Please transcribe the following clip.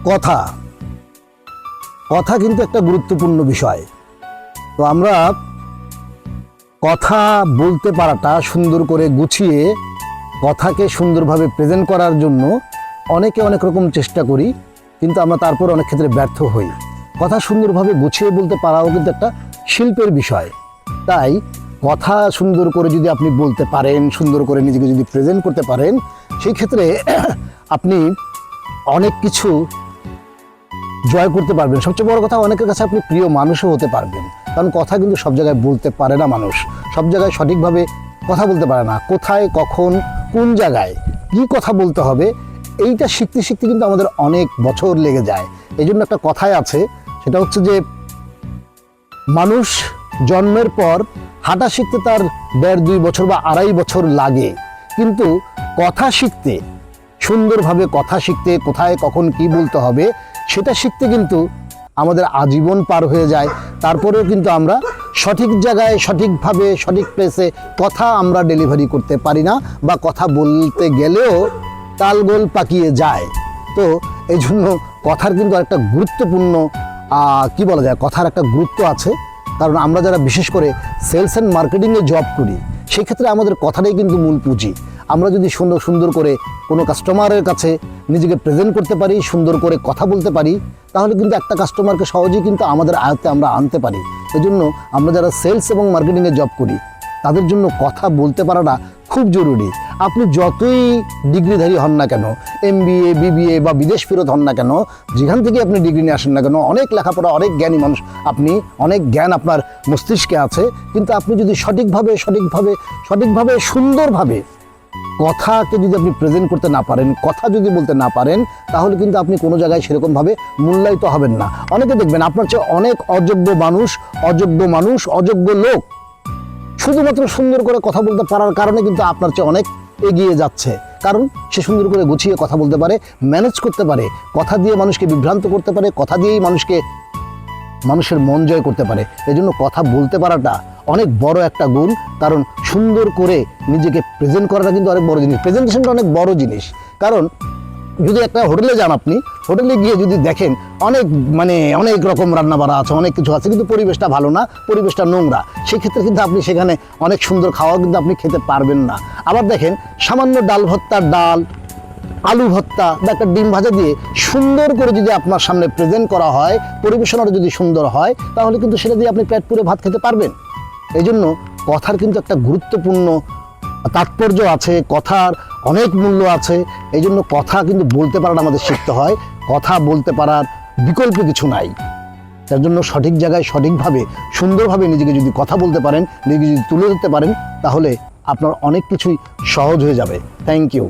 কথা কথা কিন্তু একটা গুরুত্বপূর্ণ বিষয়। তো আমরা কথা বলতে পারাটা সুন্দর করে গুছিয়ে কথাকে সুন্দরভাবে প্রেজেন্ট করার জন্য অনেকে অনেক রকম চেষ্টা করি, কিন্তু আমরা তারপর অনেক ক্ষেত্রে ব্যর্থ হই। কথা সুন্দরভাবে গুছিয়ে বলতে পারাও কিন্তু একটা শিল্পের বিষয়। তাই কথা সুন্দর করে যদি আপনি বলতে পারেন, সুন্দর করে নিজেকে যদি প্রেজেন্ট করতে পারেন, সেই ক্ষেত্রে আপনি অনেক কিছু জয় করতে পারবেন। সবচেয়ে বড় কথা, অনেকের কাছে আপনি প্রিয় মানুষও হতে পারবেন। কারণ কথা কিন্তু সব জায়গায় বলতে পারে না মানুষ, সব জায়গায় সঠিকভাবে কথা বলতে পারে না। কোথায়, কখন, কোন জায়গায় কী কথা বলতে হবে, এইটা শিখতে শিখতে কিন্তু আমাদের অনেক বছর লেগে যায়। এই জন্য একটা কথাই আছে, সেটা হচ্ছে যে মানুষ জন্মের পর হাঁটা শিখতে তার 1.5-2 বছর বা 2.5 বছর লাগে, কিন্তু কথা শিখতে, সুন্দরভাবে কথা শিখতে, কোথায় কখন কি বলতে হবে সেটা শিখতে কিন্তু আমাদের আজীবন পার হয়ে যায়। তারপরেও কিন্তু আমরা সঠিক জায়গায়, সঠিকভাবে, সঠিক প্লেসে কথা আমরা ডেলিভারি করতে পারি না, বা কথা বলতে গেলেও তালগোল পাকিয়ে যায়। তো এই জন্য কথার কিন্তু একটা গুরুত্বপূর্ণ কি বলা যায়, কথার একটা গুরুত্ব আছে। কারণ আমরা যারা বিশেষ করে সেলস অ্যান্ড মার্কেটিংয়ে জব করি, সেই ক্ষেত্রে আমাদের কথাটাই কিন্তু মূল পুঁজি। আমরা যদি সুন্দর করে কোনো কাস্টমারের কাছে নিজেকে প্রেজেন্ট করতে পারি, সুন্দর করে কথা বলতে পারি, তাহলে কিন্তু একটা কাস্টমারকে সহজেই কিন্তু আমাদের আয়ত্তে আমরা আনতে পারি। এই জন্য আমরা যারা সেলস এবং মার্কেটিংয়ে জব করি, তাদের জন্য কথা বলতে পারাটা খুব জরুরি। আপনি যতই ডিগ্রিধারী হন না কেন, MBA, BBA বা বিদেশ ফেরত হন না কেন, যেখান থেকে আপনি ডিগ্রি নিয়ে আসেন না কেন, অনেক লেখাপড়া, অনেক জ্ঞানী মানুষ আপনি, অনেক জ্ঞান আপনার মস্তিষ্কে আছে, কিন্তু আপনি যদি সঠিকভাবে সুন্দরভাবে কথাকে যদি আপনি প্রেজেন্ট করতে না পারেন, কথা যদি বলতে না পারেন, তাহলে কিন্তু আপনি কোনো জায়গায় সেরকমভাবে মূল্যায়িত হবেন না। অনেকে দেখবেন আপনার চেয়ে অনেক অযোগ্য মানুষ, অযোগ্য লোক শুধুমাত্র সুন্দর করে কথা বলতে পারার কারণে কিন্তু আপনার চেয়ে অনেক এগিয়ে যাচ্ছে। কারণ সে সুন্দর করে গুছিয়ে কথা বলতে পারে, ম্যানেজ করতে পারে, কথা দিয়ে মানুষকে বিভ্রান্ত করতে পারে, কথা দিয়েই মানুষের মন জয় করতে পারে। এই জন্য কথা বলতে পারাটা অনেক বড় একটা গুণ। কারণ সুন্দর করে নিজেকে প্রেজেন্ট করাটা কিন্তু অনেক বড় জিনিস। প্রেজেন্টেশনটা অনেক বড় জিনিস। কারণ যদি একটা হোটেলে যান, আপনি হোটেলে গিয়ে যদি দেখেন অনেক রকম রান্না বাড়া আছে, অনেক কিছু আছে, কিন্তু পরিবেশটা ভালো না, পরিবেশটা নোংরা, সেক্ষেত্রে কিন্তু আপনি সেখানে অনেক সুন্দর খাওয়া কিন্তু আপনি খেতে পারবেন না। আবার দেখেন, সামান্য ডাল আলু ভর্তা বা একটা ডিম ভাজা দিয়ে সুন্দর করে যদি আপনার সামনে প্রেজেন্ট করা হয়, পরিবেশনাটা যদি সুন্দর হয়, তাহলে কিন্তু সেটা দিয়ে আপনি পেট পুরে ভাত খেতে পারবেন। এই জন্য কথার কিন্তু একটা গুরুত্বপূর্ণ তাৎপর্য আছে, কথার অনেক মূল্য আছে। এই জন্য কথা কিন্তু বলতে পারাটা আমাদের শিখতে হয়। কথা বলতে পারার বিকল্প কিছু নাই। তার জন্য সঠিক জায়গায় সঠিকভাবে সুন্দরভাবে নিজেকে যদি কথা বলতে পারেন, নিজেকে যদি তুলে ধরতে পারেন, তাহলে আপনার অনেক কিছুই সহজ হয়ে যাবে। Thank you.